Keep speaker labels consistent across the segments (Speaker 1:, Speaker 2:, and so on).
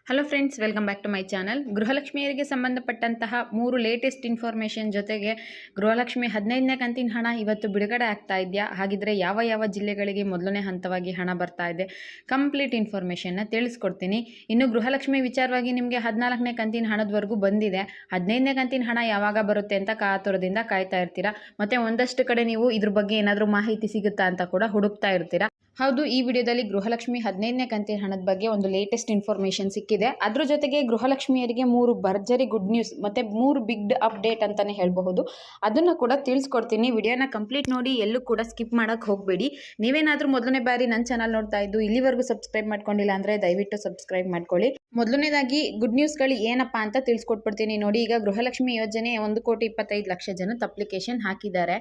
Speaker 1: Hello friends, welcome back to my channel. ಗೃಹಲಕ್ಷ್ಮಿಯರಿಗೆ ಸಂಬಂಧಪಟ್ಟಂತಹ 3 latest information ಜೊತೆಗೆ ಗೃಹಲಕ್ಷ್ಮಿ 15ನೇ ಕಂತಿನ ಹಣ ಇವತ್ತು ಬಿಡುಗಡೆ ಆಗ್ತಾ ಇದೆಯಾ, ಹಾಗಿದ್ರೆ ಯಾವ ಯಾವ ಜಿಲ್ಲೆಗಳಿಗೆ ಮೊದಲನೇ ಹಂತವಾಗಿ ಹಣ ಬರ್ತಾ ಇದೆ, ಕಂಪ್ಲೀಟ್ ಇನ್ಫಾರ್ಮೇಷನ್ನ ತಿಳಿಸ್ಕೊಡ್ತೀನಿ. ಇನ್ನು ಗೃಹಲಕ್ಷ್ಮಿ ವಿಚಾರವಾಗಿ ನಿಮಗೆ 14ನೇ ಕಂತಿನ ಹಣದವರೆಗೂ ಬಂದಿದೆ. 15ನೇ ಕಂತಿನ ಹಣ ಯಾವಾಗ ಬರುತ್ತೆ ಅಂತ ಕಾತುರದಿಂದ ಕಾಯ್ತಾ ಇರ್ತೀರಾ. ಮತ್ತು ಒಂದಷ್ಟು ಕಡೆ ನೀವು ಇದ್ರ ಬಗ್ಗೆ ಏನಾದರೂ ಮಾಹಿತಿ ಸಿಗುತ್ತಾ ಅಂತ ಕೂಡ ಹುಡುಕ್ತಾ ಇರ್ತೀರಾ. ಹೌದು, ಈ ವಿಡಿಯೋದಲ್ಲಿ ಗೃಹಲಕ್ಷ್ಮಿ 15ನೇ ಕಂತಿನ ಹಣದ ಬಗ್ಗೆ ಒಂದು ಲೇಟೆಸ್ಟ್ ಇನ್ಫಾರ್ಮೇಷನ್ ಸಿಕ್ಕಿದೆ. ಅದ್ರ ಜೊತೆಗೆ ಗೃಹಲಕ್ಷ್ಮಿಯರಿಗೆ 3 ಭರ್ಜರಿ ಗುಡ್ ನ್ಯೂಸ್ ಮತ್ತು 3 ಬಿಗ್ ಅಪ್ಡೇಟ್ ಅಂತಲೇ ಹೇಳಬಹುದು. ಅದನ್ನು ಕೂಡ ತಿಳಿಸ್ಕೊಡ್ತೀನಿ. ವಿಡಿಯೋನ ಕಂಪ್ಲೀಟ್ ನೋಡಿ, ಎಲ್ಲೂ ಕೂಡ ಸ್ಕಿಪ್ ಮಾಡೋಕ್ಕೆ ಹೋಗಬೇಡಿ. ನೀವೇನಾದರೂ ಮೊದಲನೇ ಬಾರಿ ನನ್ನ ಚಾನಲ್ ನೋಡ್ತಾ ಇದ್ದು ಇಲ್ಲಿವರೆಗೂ ಸಬ್ಸ್ಕ್ರೈಬ್ ಮಾಡ್ಕೊಂಡಿಲ್ಲ ಅಂದರೆ ದಯವಿಟ್ಟು ಸಬ್ಸ್ಕ್ರೈಬ್ ಮಾಡ್ಕೊಳ್ಳಿ. ಮೊದಲನೇದಾಗಿ ಗುಡ್ ನ್ಯೂಸ್ಗಳು ಏನಪ್ಪ ಅಂತ ತಿಳಿಸ್ಕೊಟ್ಬಿಡ್ತೀನಿ ನೋಡಿ. ಈಗ ಗೃಹಲಕ್ಷ್ಮಿ ಯೋಜನೆ 1,25,00,000 ಜನದ ಅಪ್ಲಿಕೇಶನ್ ಹಾಕಿದ್ದಾರೆ.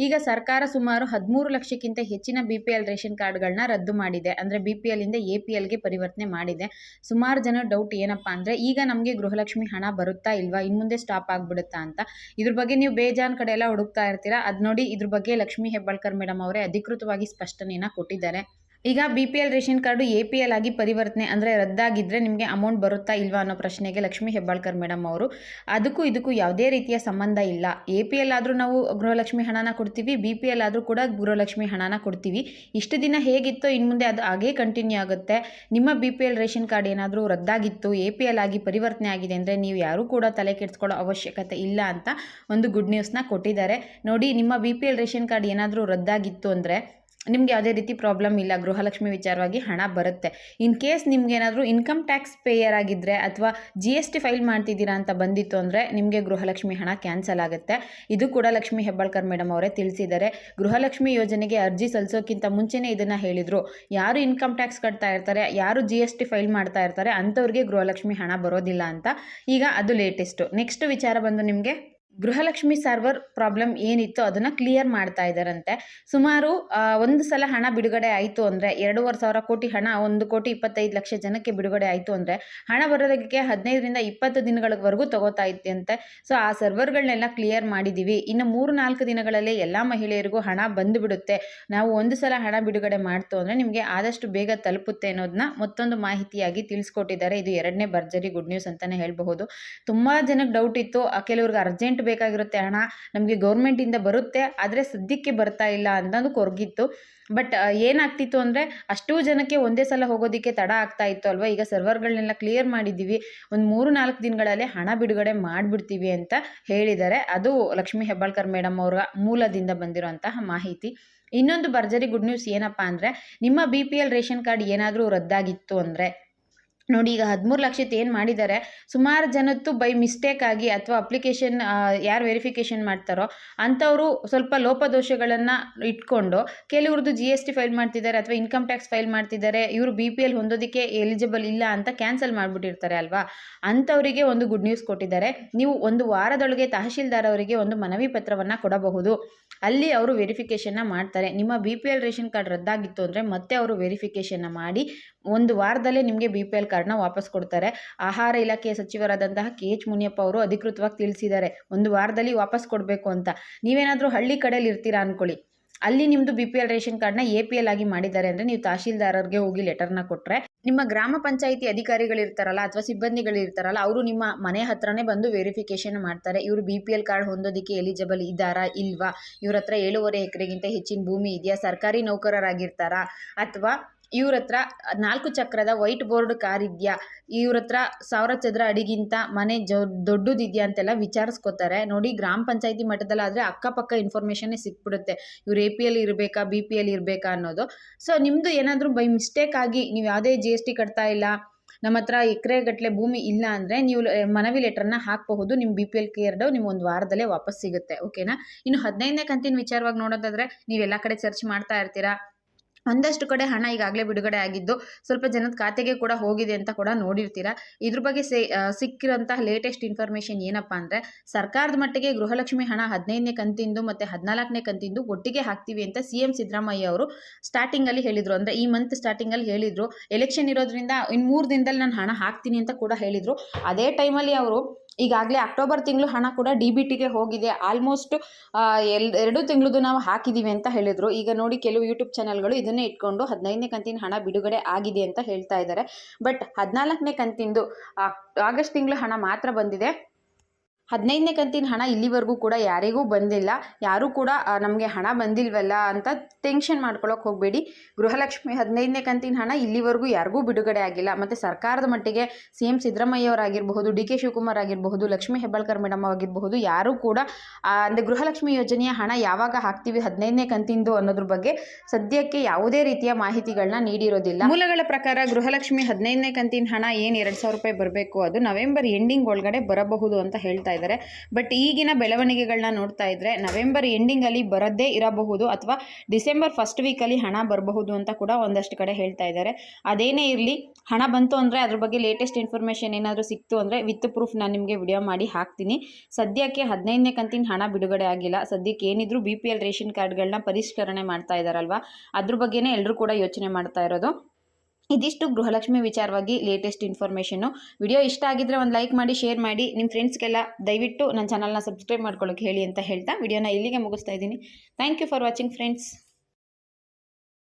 Speaker 1: ಈಗ ಸರ್ಕಾರ ಸುಮಾರು 13 ಲಕ್ಷಕ್ಕಿಂತ ಹೆಚ್ಚಿನ BPL ರೇಷನ್ ಕಾರ್ಡ್ಗಳನ್ನ ರದ್ದು ಮಾಡಿದೆ. ಅಂದರೆ BPL ಇಂದ APLಗೆ ಪರಿವರ್ತನೆ ಮಾಡಿದೆ. ಸುಮಾರು ಜನ ಡೌಟ್ ಏನಪ್ಪ ಅಂದರೆ, ಈಗ ನಮಗೆ ಗೃಹಲಕ್ಷ್ಮಿ ಹಣ ಬರುತ್ತಾ ಇಲ್ವಾ, ಇನ್ನು ಮುಂದೆ ಸ್ಟಾಪ್ ಆಗಿಬಿಡುತ್ತಾ ಅಂತ. ಇದ್ರ ಬಗ್ಗೆ ನೀವು ಬೇಜಾನ್ ಕಡೆ ಎಲ್ಲ ಹುಡುಕ್ತಾ ಇರ್ತೀರಾ. ಅದು ನೋಡಿ, ಇದ್ರ ಬಗ್ಗೆ ಲಕ್ಷ್ಮೀ ಹೆಬ್ಬಾಳ್ಕರ್ ಮೇಡಮ್ ಅವರೇ ಅಧಿಕೃತವಾಗಿ ಸ್ಪಷ್ಟನೆಯನ್ನು ಕೊಟ್ಟಿದ್ದಾರೆ. ಈಗ BPL ರೇಷನ್ ಕಾರ್ಡು APL ಆಗಿ ಪರಿವರ್ತನೆ ಅಂದರೆ ರದ್ದಾಗಿದ್ದರೆ ನಿಮಗೆ ಅಮೌಂಟ್ ಬರುತ್ತಾ ಇಲ್ವಾ ಅನ್ನೋ ಪ್ರಶ್ನೆಗೆ ಲಕ್ಷ್ಮೀ ಹೆಬ್ಬಾಳ್ಕರ್ ಮೇಡಮ್ ಅವರು, ಅದಕ್ಕೂ ಇದಕ್ಕೂ ಯಾವುದೇ ರೀತಿಯ ಸಂಬಂಧ ಇಲ್ಲ. APL ಆದರೂ ನಾವು ಗೃಹಲಕ್ಷ್ಮಿ ಹಣನ ಕೊಡ್ತೀವಿ, BPL ಆದರೂ ಕೂಡ ಗೃಹಲಕ್ಷ್ಮಿ ಹಣನ ಕೊಡ್ತೀವಿ. ಇಷ್ಟು ದಿನ ಹೇಗಿತ್ತೋ ಇನ್ನು ಮುಂದೆ ಅದು ಹಾಗೇ ಕಂಟಿನ್ಯೂ ಆಗುತ್ತೆ. ನಿಮ್ಮ BPL ರೇಷನ್ ಕಾರ್ಡ್ ಏನಾದರೂ ರದ್ದಾಗಿತ್ತು, APL ಆಗಿ ಪರಿವರ್ತನೆ ಆಗಿದೆ ಅಂದರೆ ನೀವು ಯಾರೂ ಕೂಡ ತಲೆ ಕೆಡಿಸ್ಕೊಳ್ಳೋ ಅವಶ್ಯಕತೆ ಇಲ್ಲ ಅಂತ ಒಂದು ಗುಡ್ ನ್ಯೂಸ್ನ ಕೊಟ್ಟಿದ್ದಾರೆ ನೋಡಿ. ನಿಮ್ಮ BPL ರೇಷನ್ ಕಾರ್ಡ್ ಏನಾದರೂ ರದ್ದಾಗಿತ್ತು ಅಂದರೆ ನಿಮ್ಗೆ ಯಾವುದೇ ರೀತಿ ಪ್ರಾಬ್ಲಮ್ ಇಲ್ಲ, ಗೃಹಲಕ್ಷ್ಮಿ ವಿಚಾರವಾಗಿ ಹಣ ಬರುತ್ತೆ. ಇನ್ ಕೇಸ್ ನಿಮ್ಗೇನಾದರೂ ಇನ್ಕಮ್ ಟ್ಯಾಕ್ಸ್ ಪೇಯರ್ ಆಗಿದ್ದರೆ ಅಥವಾ GST ಫೈಲ್ ಮಾಡ್ತಿದ್ದೀರಾ ಅಂತ ಬಂದಿತ್ತು ಅಂದರೆ ನಿಮಗೆ ಗೃಹಲಕ್ಷ್ಮಿ ಹಣ ಕ್ಯಾನ್ಸಲ್ ಆಗುತ್ತೆ. ಇದು ಕೂಡ ಲಕ್ಷ್ಮೀ ಹೆಬ್ಬಾಳ್ಕರ್ ಮೇಡಮ್ ಅವರೇ ತಿಳಿಸಿದ್ದಾರೆ. ಗೃಹಲಕ್ಷ್ಮಿ ಯೋಜನೆಗೆ ಅರ್ಜಿ ಸಲ್ಲಿಸೋಕ್ಕಿಂತ ಮುಂಚೆನೇ ಇದನ್ನು ಹೇಳಿದರು. ಯಾರು ಇನ್ಕಮ್ ಟ್ಯಾಕ್ಸ್ ಕಟ್ತಾ ಇರ್ತಾರೆ, ಯಾರು GST ಫೈಲ್ ಮಾಡ್ತಾ ಇರ್ತಾರೆ ಅಂಥವ್ರಿಗೆ ಗೃಹಲಕ್ಷ್ಮಿ ಹಣ ಬರೋದಿಲ್ಲ ಅಂತ. ಈಗ ಅದು ಲೇಟೆಸ್ಟು. ನೆಕ್ಸ್ಟ್ ವಿಚಾರ ಬಂದು ನಿಮಗೆ ಗೃಹಲಕ್ಷ್ಮಿ ಸರ್ವರ್ ಪ್ರಾಬ್ಲಮ್ ಏನಿತ್ತು ಅದನ್ನು ಕ್ಲಿಯರ್ ಮಾಡ್ತಾ ಇದ್ದಾರಂತೆ. ಸುಮಾರು ಒಂದು ಸಲ ಹಣ ಬಿಡುಗಡೆ ಆಯಿತು ಅಂದರೆ 2,500 ಕೋಟಿ ಹಣ 1,25,00,000 ಜನಕ್ಕೆ ಬಿಡುಗಡೆ ಆಯಿತು ಅಂದರೆ ಹಣ ಬರೋದಕ್ಕೆ 15ರಿಂದ 20 ದಿನಗಳವರೆಗೂ ತಗೋತಾ ಇತ್ತಂತೆ. ಸೊ ಆ ಸರ್ವರ್ಗಳನ್ನೆಲ್ಲ ಕ್ಲಿಯರ್ ಮಾಡಿದ್ದೀವಿ. ಇನ್ನು 3-4 ದಿನಗಳಲ್ಲೇ ಎಲ್ಲ ಮಹಿಳೆಯರಿಗೂ ಹಣ ಬಂದುಬಿಡುತ್ತೆ. ನಾವು ಒಂದು ಸಲ ಹಣ ಬಿಡುಗಡೆ ಮಾಡ್ತು ಅಂದರೆ ನಿಮಗೆ ಆದಷ್ಟು ಬೇಗ ತಲುಪುತ್ತೆ ಅನ್ನೋದನ್ನ ಮತ್ತೊಂದು ಮಾಹಿತಿಯಾಗಿ ತಿಳಿಸ್ಕೊಟ್ಟಿದ್ದಾರೆ. ಇದು 2ನೇ ಭರ್ಜರಿ ಗುಡ್ ನ್ಯೂಸ್ ಅಂತಲೇ ಹೇಳಬಹುದು. ತುಂಬ ಜನಕ್ಕೆ ಡೌಟ್ ಇತ್ತು, ಕೆಲವ್ರಿಗೆ ಅರ್ಜೆಂಟ್ ಬೇಕಾಗಿರುತ್ತೆ ಹಣ, ನಮಗೆ ಗೌರ್ಮೆಂಟಿಂದ ಬರುತ್ತೆ ಆದರೆ ಸದ್ಯಕ್ಕೆ ಬರ್ತಾ ಇಲ್ಲ ಅನ್ನೋದು ಕೊರಗಿತ್ತು. ಬಟ್ ಏನಾಗ್ತಿತ್ತು ಅಂದರೆ ಅಷ್ಟೂ ಜನಕ್ಕೆ ಒಂದೇ ಸಲ ಹೋಗೋದಕ್ಕೆ ತಡ ಆಗ್ತಾ ಇತ್ತು ಅಲ್ವಾ. ಈಗ ಸರ್ವರ್ಗಳನ್ನೆಲ್ಲ ಕ್ಲಿಯರ್ ಮಾಡಿದ್ದೀವಿ, ಒಂದು 3-4 ದಿನಗಳಲ್ಲೇ ಹಣ ಬಿಡುಗಡೆ ಮಾಡಿಬಿಡ್ತೀವಿ ಅಂತ ಹೇಳಿದ್ದಾರೆ. ಅದು ಲಕ್ಷ್ಮೀ ಹೆಬ್ಬಾಳ್ಕರ್ ಮೇಡಮ್ ಅವರ ಮೂಲದಿಂದ ಬಂದಿರುವಂತಹ ಮಾಹಿತಿ. ಇನ್ನೊಂದು ಭರ್ಜರಿ ಗುಡ್ ನ್ಯೂಸ್ ಏನಪ್ಪ ಅಂದರೆ, ನಿಮ್ಮ BPL ರೇಷನ್ ಕಾರ್ಡ್ ಏನಾದರೂ ರದ್ದಾಗಿತ್ತು ಅಂದರೆ ನೋಡಿ, ಈಗ 13 ಲಕ್ಷದ ಏನು ಮಾಡಿದ್ದಾರೆ, ಸುಮಾರು ಜನತ್ತು ಬೈ ಮಿಸ್ಟೇಕ್ ಆಗಿ ಅಥವಾ ಅಪ್ಲಿಕೇಶನ್ ಯಾರು ವೆರಿಫಿಕೇಷನ್ ಮಾಡ್ತಾರೋ ಅಂಥವರು ಸ್ವಲ್ಪ ಲೋಪದೋಷಗಳನ್ನು ಇಟ್ಕೊಂಡು ಕೆಲವ್ರದ್ದು GST ಫೈಲ್ ಮಾಡ್ತಿದ್ದಾರೆ ಅಥವಾ ಇನ್ಕಮ್ ಟ್ಯಾಕ್ಸ್ ಫೈಲ್ ಮಾಡ್ತಿದ್ದಾರೆ, ಇವರು BPL ಹೊಂದೋದಕ್ಕೆ ಎಲಿಜಿಬಲ್ ಇಲ್ಲ ಅಂತ ಕ್ಯಾನ್ಸಲ್ ಮಾಡಿಬಿಟ್ಟಿರ್ತಾರೆ ಅಲ್ವಾ. ಅಂಥವರಿಗೆ ಒಂದು ಗುಡ್ ನ್ಯೂಸ್ ಕೊಟ್ಟಿದ್ದಾರೆ. ನೀವು ಒಂದು ವಾರದೊಳಗೆ ತಹಶೀಲ್ದಾರ್ ಅವರಿಗೆ ಒಂದು ಮನವಿ ಪತ್ರವನ್ನು ಕೊಡಬಹುದು. ಅಲ್ಲಿ ಅವರು ವೆರಿಫಿಕೇಷನ್ನ ಮಾಡ್ತಾರೆ. ನಿಮ್ಮ BPL ರೇಷನ್ ಕಾರ್ಡ್ ರದ್ದಾಗಿತ್ತು ಅಂದರೆ ಮತ್ತೆ ಅವರು ವೆರಿಫಿಕೇಷನ್ನ ಮಾಡಿ ಒಂದು ವಾರದಲ್ಲೇ ನಿಮಗೆ BPL ಕಾರ್ಡ್ನ ವಾಪಸ್ ಕೊಡ್ತಾರೆ. ಆಹಾರ ಇಲಾಖೆಯ ಸಚಿವರಾದಂತಹ KH ಮುನಿಯಪ್ಪ ಅವರು ಅಧಿಕೃತವಾಗಿ ತಿಳಿಸಿದ್ದಾರೆ, ಒಂದು ವಾರದಲ್ಲಿ ವಾಪಸ್ ಕೊಡಬೇಕು ಅಂತ. ನೀವೇನಾದರೂ ಹಳ್ಳಿ ಕಡೆಯಲ್ಲಿ ಇರ್ತೀರಾ ಅಂದ್ಕೊಳ್ಳಿ, ಅಲ್ಲಿ ನಿಮ್ಮದು BPL ರೇಷನ್ ಕಾರ್ಡ್ನ APL ಆಗಿ ಮಾಡಿದ್ದಾರೆ ಅಂದರೆ ನೀವು ತಹಶೀಲ್ದಾರರಿಗೆ ಹೋಗಿ ಲೆಟರ್ನ ಕೊಟ್ಟರೆ ನಿಮ್ಮ ಗ್ರಾಮ ಪಂಚಾಯಿತಿ ಅಧಿಕಾರಿಗಳಿರ್ತಾರಲ್ಲ ಅಥವಾ ಸಿಬ್ಬಂದಿಗಳಿರ್ತಾರಲ್ಲ ಅವರು ನಿಮ್ಮ ಮನೆ ಹತ್ರನೇ ಬಂದು ವೆರಿಫಿಕೇಷನ್ ಮಾಡ್ತಾರೆ. ಇವರು BPL ಕಾರ್ಡ್ ಹೊಂದೋದಕ್ಕೆ ಎಲಿಜಿಬಲ್ ಇದ್ದಾರಾ ಇಲ್ವಾ, ಇವ್ರ ಹತ್ರ 7.5 ಎಕರೆಗಿಂತ ಹೆಚ್ಚಿನ ಭೂಮಿ ಇದೆಯಾ, ಸರ್ಕಾರಿ ನೌಕರರಾಗಿರ್ತಾರಾ ಅಥವಾ ಇವ್ರ ಹತ್ರ 4 ಚಕ್ರದ ವೈಟ್ ಬೋರ್ಡ್ ಕಾರ್ ಇದೆಯಾ, ಇವ್ರ ಹತ್ರ 1000 ಚದರ ಅಡಿಗಿಂತ ಮನೆ ದೊಡ್ಡದಿದೆಯಾ ಅಂತೆಲ್ಲ ವಿಚಾರಿಸ್ಕೋತಾರೆ ನೋಡಿ. ಗ್ರಾಮ ಪಂಚಾಯಿತಿ ಮಟ್ಟದಲ್ಲಾದರೆ ಅಕ್ಕಪಕ್ಕ ಇನ್ಫಾರ್ಮೇಷನ್ನೇ ಸಿಕ್ಬಿಡುತ್ತೆ, ಇವ್ರು APL ಇರಬೇಕಾ BPL ಇರಬೇಕಾ ಅನ್ನೋದು. ಸೊ ನಿಮ್ಮದು ಏನಾದರೂ ಬೈ ಮಿಸ್ಟೇಕ್ ಆಗಿ ನೀವು ಯಾವುದೇ GST ಕಟ್ತಾ ಇಲ್ಲ, ನಮ್ಮ ಹತ್ರ ಎಕರೆಗಟ್ಟಲೆ ಭೂಮಿ ಇಲ್ಲ ಅಂದರೆ ನೀವು ಮನವಿ ಲೆಟರ್ನ ಹಾಕಬಹುದು. ನಿಮ್ಮ BPL ಕಾರ್ಡು ನಿಮ್ಮ ಒಂದು ವಾರದಲ್ಲೇ ವಾಪಸ್ ಸಿಗುತ್ತೆ. ಓಕೆನಾ. ಇನ್ನು 15ನೇ ಕಂತಿನ ವಿಚಾರವಾಗಿ ನೋಡೋದಾದರೆ ನೀವೆಲ್ಲ ಕಡೆ ಸರ್ಚ್ ಮಾಡ್ತಾ ಇರ್ತೀರಾ. ಒಂದಷ್ಟು ಕಡೆ ಹಣ ಈಗಾಗಲೇ ಬಿಡುಗಡೆ ಆಗಿದ್ದು ಸ್ವಲ್ಪ ಜನದ ಖಾತೆಗೆ ಕೂಡ ಹೋಗಿದೆ ಅಂತ ಕೂಡ ನೋಡಿರ್ತೀರ. ಇದ್ರ ಬಗ್ಗೆ ಸಿಕ್ಕಿರೋಂತಹ ಲೇಟೆಸ್ಟ್ ಇನ್ಫಾರ್ಮೇಷನ್ ಏನಪ್ಪ ಅಂದರೆ, ಸರ್ಕಾರದ ಮಟ್ಟಿಗೆ ಗೃಹಲಕ್ಷ್ಮಿ ಹಣ 15ನೇ ಕಂತಿಂದು ಮತ್ತು 14ನೇ ಕಂತಿಂದು ಒಟ್ಟಿಗೆ ಹಾಕ್ತೀವಿ ಅಂತ CM ಸಿದ್ದರಾಮಯ್ಯ ಅವರು ಸ್ಟಾರ್ಟಿಂಗಲ್ಲಿ ಹೇಳಿದರು. ಅಂದರೆ ಈ ಮಂತ್ ಸ್ಟಾರ್ಟಿಂಗಲ್ಲಿ ಹೇಳಿದರು. ಎಲೆಕ್ಷನ್ ಇರೋದ್ರಿಂದ ಇನ್ನು 3 ದಿನದಲ್ಲಿ ನಾನು ಹಣ ಹಾಕ್ತೀನಿ ಅಂತ ಕೂಡ ಹೇಳಿದರು. ಅದೇ ಟೈಮಲ್ಲಿ ಅವರು ಈಗಾಗಲೇ ಅಕ್ಟೋಬರ್ ತಿಂಗಳು ಹಣ ಕೂಡ DBTಗೆ ಹೋಗಿದೆ. ಆಲ್ಮೋಸ್ಟ್ 2 ತಿಂಗಳದ್ದು ನಾವು ಹಾಕಿದ್ದೀವಿ ಅಂತ ಹೇಳಿದರು. ಈಗ ನೋಡಿ ಕೆಲವು ಯೂಟ್ಯೂಬ್ ಚಾನಲ್ಗಳು ಇದನ್ನೇ ಇಟ್ಕೊಂಡು 15ನೇ ಕಂತಿನ ಹಣ ಬಿಡುಗಡೆ ಆಗಿದೆ ಅಂತ ಹೇಳ್ತಾ ಇದ್ದಾರೆ. ಬಟ್ 14ನೇ ಕಂತಿಂದು ಆಗಸ್ಟ್ ತಿಂಗಳು ಹಣ ಮಾತ್ರ ಬಂದಿದೆ. 15ನೇ ಕಂತಿನ ಹಣ ಇಲ್ಲಿವರೆಗೂ ಕೂಡ ಯಾರಿಗೂ ಬಂದಿಲ್ಲ. ಯಾರೂ ಕೂಡ ನಮಗೆ ಹಣ ಬಂದಿಲ್ವಲ್ಲ ಅಂತ ಟೆನ್ಷನ್ ಮಾಡ್ಕೊಳ್ಳೋಕೆ ಹೋಗಬೇಡಿ. ಗೃಹಲಕ್ಷ್ಮಿ 15ನೇ ಕಂತಿನ ಹಣ ಇಲ್ಲಿವರೆಗೂ ಯಾರಿಗೂ ಬಿಡುಗಡೆ ಆಗಿಲ್ಲ. ಮತ್ತು ಸರ್ಕಾರದ ಮಟ್ಟಿಗೆ CM ಸಿದ್ದರಾಮಯ್ಯ ಅವರಾಗಿರಬಹುದು, DK ಶಿವಕುಮಾರ್ ಆಗಿರಬಹುದು, ಲಕ್ಷ್ಮೀ ಹೆಬ್ಬಾಳ್ಕರ್ ಮೇಡಮ್ ಆಗಿರಬಹುದು, ಯಾರೂ ಕೂಡ ಅಂದರೆ ಗೃಹಲಕ್ಷ್ಮಿ ಯೋಜನೆಯ ಹಣ ಯಾವಾಗ ಹಾಕ್ತೀವಿ 15ನೇ ಕಂತಿಂದು ಅನ್ನೋದ್ರ ಬಗ್ಗೆ ಸದ್ಯಕ್ಕೆ ಯಾವುದೇ ರೀತಿಯ ಮಾಹಿತಿಗಳನ್ನ ನೀಡಿರೋದಿಲ್ಲ. ಮೂಲಗಳ ಪ್ರಕಾರ ಗೃಹಲಕ್ಷ್ಮಿ 15ನೇ ಕಂತಿನ ಹಣ ಏನು 2,000 ರೂಪಾಯಿ ಬರಬೇಕು ಅದು ನವೆಂಬರ್ ಎಂಡಿಂಗ್ ಒಳಗಡೆ ಬರಬಹುದು ಅಂತ ಹೇಳ್ತಾ ಇದ್ದಾರೆ. ಬಟ್ ಈಗಿನ ಬೆಳವಣಿಗೆಗಳನ್ನ ನೋಡ್ತಾ ಇದ್ರೆ ನವೆಂಬರ್ ಎಂಡಿಂಗ್ ಅಲ್ಲಿ ಬರದೇ ಇರಬಹುದು ಅಥವಾ ಡಿಸೆಂಬರ್ ಫಸ್ಟ್ ವೀಕಲ್ಲಿ ಹಣ ಬರಬಹುದು ಅಂತ ಕೂಡ ಒಂದಷ್ಟು ಕಡೆ ಹೇಳ್ತಾ ಇದ್ದಾರೆ. ಅದೇನೇ ಇರಲಿ, ಹಣ ಬಂತು ಅಂದರೆ ಅದ್ರ ಬಗ್ಗೆ ಲೇಟೆಸ್ಟ್ ಇನ್ಫಾರ್ಮೇಷನ್ ಏನಾದರೂ ಸಿಕ್ತು ಅಂದರೆ ವಿತ್ ಪ್ರೂಫ್ ನಾನು ನಿಮಗೆ ವಿಡಿಯೋ ಮಾಡಿ ಹಾಕ್ತೀನಿ. ಸದ್ಯಕ್ಕೆ 15ನೇ ಕಂತಿನ ಹಣ ಬಿಡುಗಡೆ ಆಗಿಲ್ಲ. ಸದ್ಯಕ್ಕೆ ಏನಿದ್ರು BPL ರೇಷನ್ ಕಾರ್ಡ್ಗಳನ್ನ ಪರಿಷ್ಕರಣೆ ಮಾಡ್ತಾ ಇದ್ದಾರಲ್ವಾ, ಅದ್ರ ಬಗ್ಗೆನೇ ಎಲ್ಲರೂ ಕೂಡ ಯೋಚನೆ ಮಾಡ್ತಾ ಇರೋದು. ಇದಿಷ್ಟು ಗೃಹಲಕ್ಷ್ಮಿ ವಿಚಾರವಾಗಿ ಲೇಟೆಸ್ಟ್ ಇನ್ಫಾರ್ಮೇಷನ್ನು. ವಿಡಿಯೋ ಇಷ್ಟ ಆಗಿದ್ರೆ ಒಂದು ಲೈಕ್ ಮಾಡಿ, ಶೇರ್ ಮಾಡಿ, ನಿಮ್ಮ ಫ್ರೆಂಡ್ಸ್ಗೆಲ್ಲ ದಯವಿಟ್ಟು ನನ್ನ ಚಾನಲ್ನ ಸಬ್ಸ್ಕ್ರೈಬ್ ಮಾಡ್ಕೊಳ್ಳೋಕೆ ಹೇಳಿ ಅಂತ ಹೇಳ್ತಾ ವಿಡಿಯೋನ ಇಲ್ಲಿಗೆ ಮುಗಿಸ್ತಾ ಇದ್ದೀನಿ. Thank you for watching friends.